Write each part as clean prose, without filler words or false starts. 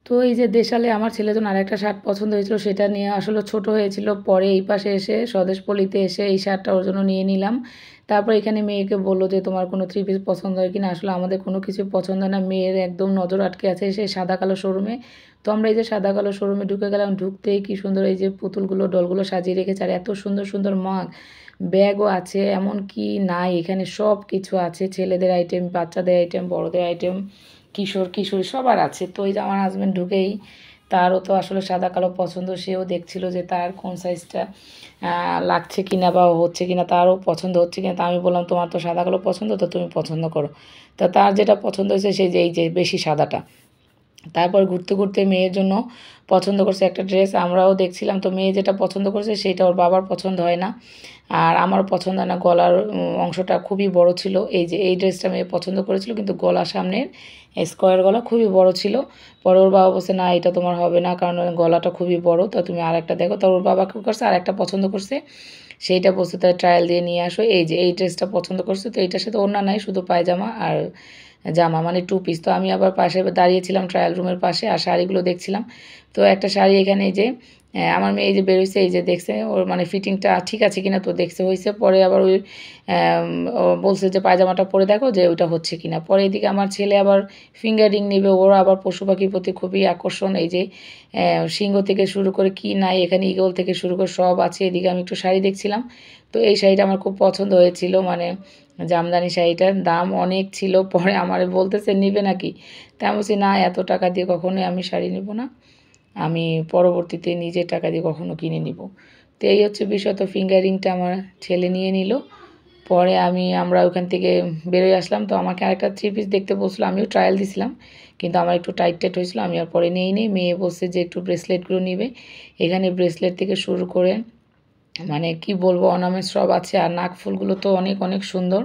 তো এই যে দেশালে আমার ছেলের জন্য আরেকটা শার্ট পছন্দ হয়েছিল, সেটা নিয়ে আসলে ছোট হয়েছিল। পরে এই পাশে এসে স্বদেশপল্লীতে এসে এই শার্টটা ওর জন্য নিয়ে নিলাম। তারপর এখানে মেয়েকে বললো যে তোমার কোনো থ্রি পিস পছন্দ হয় কিনা। আসলে আমাদের কোনো কিছু পছন্দ হয় না, মেয়ের একদম নজর আটকে আছে সেই সাদা কালো শোরুমে। তো আমরা এই যে সাদা কালো শোরুমে ঢুকে গেলাম, ঢুকতেই কি সুন্দর এই যে পুতুলগুলো ডলগুলো সাজিয়ে রেখেছে, আর এত সুন্দর সুন্দর মাগ ব্যাগও আছে, এমন কি নাই এখানে সব কিছু আছে, ছেলেদের আইটেম, বাচ্চাদের আইটেম, বড়দের আইটেম, কিশোর কিশোরী সবার আছে। তো এই যে আমার হাজব্যান্ড ঢুকেই, তারও তো আসলে সাদা কালো পছন্দ, সেও দেখছিল যে তার কোন সাইজটা লাগছে কিনা বা হচ্ছে কিনা, তারও পছন্দ হচ্ছে কিনা। তা আমি বললাম তোমার তো সাদা কালো পছন্দ, তো তুমি পছন্দ করো। তা তার যেটা পছন্দ হয়েছে সেই যে এই যে বেশি সাদাটা। তারপর ঘুরতে ঘুরতে মেয়ের জন্য পছন্দ করছে একটা ড্রেস, আমরাও দেখছিলাম। তো মেয়ে যেটা পছন্দ করছে সেটা ওর বাবার পছন্দ হয় না, আর আমার পছন্দ হয় না। গলার অংশটা খুবই বড় ছিল, এই যে এই ড্রেসটা মেয়ে পছন্দ করেছিল, কিন্তু গলা সামনের স্কোয়ার গলা খুবই বড় ছিল। পরে ওর বাবা বলছে না এটা তোমার হবে না, কারণ গলাটা খুবই বড়, তো তুমি আর একটা দেখো। তো ওর বাবা কী করছে, আর একটা পছন্দ করছে, সেইটা বলছে তাই ট্রায়াল দিয়ে নিয়ে আসো। এই যে এই ড্রেসটা পছন্দ করছে, তো এইটার সাথে ওড়না নাই, শুধু পায়জামা আর জামা, মানে টু পিস। তো আমি আবার পাশে দাঁড়িয়েছিলাম ট্রায়াল রুমের পাশে, আর শাড়িগুলো দেখছিলাম। তো একটা শাড়ি এখানে এই যে আমার মেয়ে এই যে বেরোইছে, এই যে দেখছে ওর মানে ফিটিংটা ঠিক আছে কিনা, তো দেখছে হয়েছে। পরে আবার ওই ও বলছে যে পায়জামাটা পরে দেখো যে ওইটা হচ্ছে কিনা। পরে এদিকে আমার ছেলে আবার ফিঙ্গার রিং নেবে, ওরা আবার পশু পাখির প্রতি খুবই আকর্ষণ। এই যে সিংহ থেকে শুরু করে কি নাই এখানে, ঈগল থেকে শুরু করে সব আছে। এদিকে আমি একটু শাড়ি দেখছিলাম, তো এই শাড়িটা আমার খুব পছন্দ হয়েছিল, মানে জামদানি শাড়িটার দাম অনেক ছিল। পরে আমার বলতেছে নিবে নাকি, তাই আমি বলছি না এত টাকা দিয়ে কখনোই আমি শাড়ি নেব না, আমি পরবর্তীতে নিজের টাকা দিয়ে কখনো কিনে নিব। তো এই হচ্ছে বিষয়। তো ফিঙ্গারিংটা আমার ছেলে নিয়ে নিল। পরে আমরা ওখান থেকে বেরোয় আসলাম। তো আমাকে আরেকটা থ্রি পিস দেখতে বলছিল, আমিও ট্রায়াল দিছিলাম, কিন্তু আমার একটু টাইট টাইট হয়েছিল, আমি আর পরে নিয়েই নেই। মেয়ে বলছে যে একটু ব্রেসলেটগুলো নিবে, এখানে ব্রেসলেট থেকে শুরু করে মানে কি বলবো অর্নামেন্টস সব আছে। আর নাক ফুলগুলো তো অনেক অনেক সুন্দর,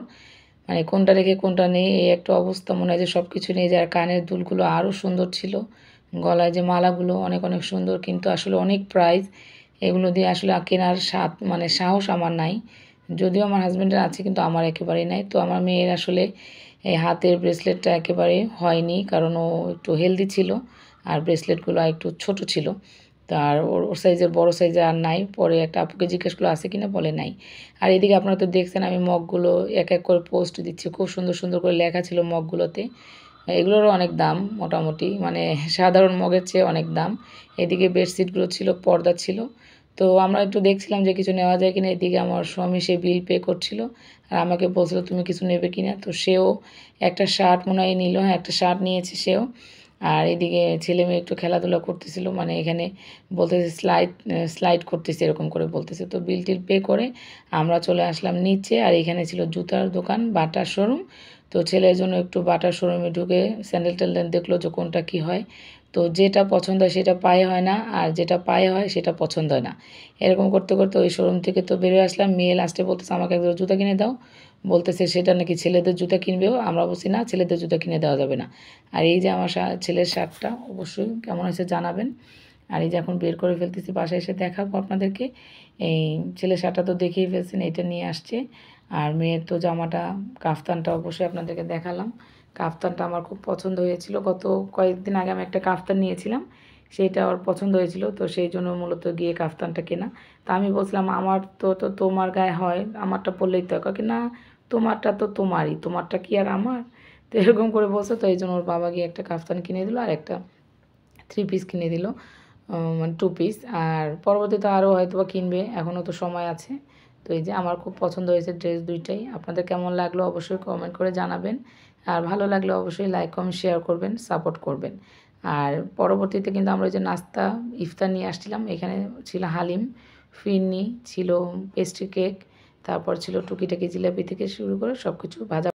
মানে কোনটা রেখে কোনটা নেই এই একটা অবস্থা, মনে হয় যে সব কিছু নেই। আর কানের দুলগুলো আরও সুন্দর ছিল, গলায় যে মালাগুলো অনেক অনেক সুন্দর, কিন্তু আসলে অনেক প্রাইস। এগুলো দিয়ে আসলে কেনার মানে সাহস আমার নাই, যদিও আমার হাজব্যান্ডের আছে, কিন্তু আমার একেবারেই নাই। তো আমার মেয়ের আসলে এই হাতের ব্রেসলেটটা একেবারে হয়নি, কারণ ও একটু হেলদি ছিল, আর ব্রেসলেটগুলো একটু ছোট ছিল। তার ওর সাইজের বড় সাইজের আর নাই। পরে একটা আপুকে জিজ্ঞেস করলো আছে কিনা, বলে নাই। আর এদিকে আপনারা তো দেখছেন আমি মগগুলো এক এক করে পোস্ট দিচ্ছি, খুব সুন্দর সুন্দর করে লেখা ছিল মগগুলোতে। এগুলোরও অনেক দাম, মোটামুটি মানে সাধারণ মগের চেয়ে অনেক দাম। এদিকে বেডশিটগুলো ছিল, পর্দা ছিল। তো আমরা একটু দেখছিলাম যে কিছু নেওয়া যায় কিনা। এদিকে আমার স্বামী সে বিল পে করছিল, আর আমাকে বলছিল তুমি কিছু নেবে কিনা। তো সেও একটা শার্ট মনে হয় নিল, হ্যাঁ একটা শার্ট নিয়েছে সেও। আর এদিকে ছেলে মেয়ে একটু খেলাধুলা করতেছিল, মানে এখানে বলতেছে স্লাইড স্লাইড করতেছে এরকম করে বলতেছে। তো বিল টিল পে করে আমরা চলে আসলাম নিচে। আর এখানে ছিল জুতার দোকান, বাটার শোরুম। তো ছেলের জন্য একটু বাটার শোরুমে ঢুকে স্যান্ডেল ট্যান্ডেল দেখলো যে কোনটা কী হয়। তো যেটা পছন্দ হয় সেটা পায়ে হয় না, আর যেটা পায়ে হয় সেটা পছন্দ হয় না। এরকম করতে করতে ওই শোরুম থেকে তো বেরিয়ে আসলাম। মেয়ে লাস্টে বলতেছে আমাকে একজন জুতা কিনে দাও, বলতেছে সেটা নাকি ছেলেদের জুতা কিনবেও। আমরা বলছি না ছেলেদের জুতা কিনে দেওয়া যাবে না। আর এই যে আমার ছেলের শার্টটা অবশ্যই কেমন হয়েছে জানাবেন। আর এই যে এখন বের করে ফেলতেছি, বাসায় এসে দেখাবো আপনাদেরকে। এই ছেলের শার্টটা তো দেখেই ফেলছেন, এটা নিয়ে আসছে। আর মেয়ের তো জামাটা, কাফতানটা অবশ্যই আপনাদেরকে দেখালাম। কাফতানটা আমার খুব পছন্দ হয়েছিল, গত কয়েকদিন আগে আমি একটা কাফতান নিয়েছিলাম, সেইটা ওর পছন্দ হয়েছিল, তো সেই জন্য মূলত গিয়ে কাফতানটা কেনা। তা আমি বলছিলাম আমার তো তোমার গায়ে হয়, আমারটা পরলেই তো হয়। না তোমারটা তো তোমারই, তোমারটা কি আর আমার, তো এরকম করে বলছে। তো এই জন্য ওর বাবা গিয়ে একটা কাফতান কিনে দিল, আর একটা থ্রি পিস কিনে দিল, মানে টু পিস। আর পরবর্তীতে আরও হয়তো বা কিনবে, এখনও তো সময় আছে। তো এই যে আমার খুব পছন্দ হয়েছে ড্রেস দুইটাই। আপনাদের কেমন লাগলো অবশ্যই কমেন্ট করে জানাবেন, আর ভালো লাগলে অবশ্যই লাইক কমেন্ট শেয়ার করবেন, সাপোর্ট করবেন। আর পরবর্তীতে কিন্তু আমরা ওই যে নাস্তা ইফতার নিয়ে আসছিলাম, এখানে ছিল হালিম, ফিরনি ছিল, পেস্ট্রি কেক, তারপর ছিল টুকিটাকি জিলাপি থেকে শুরু করে সব কিছু ভাজা।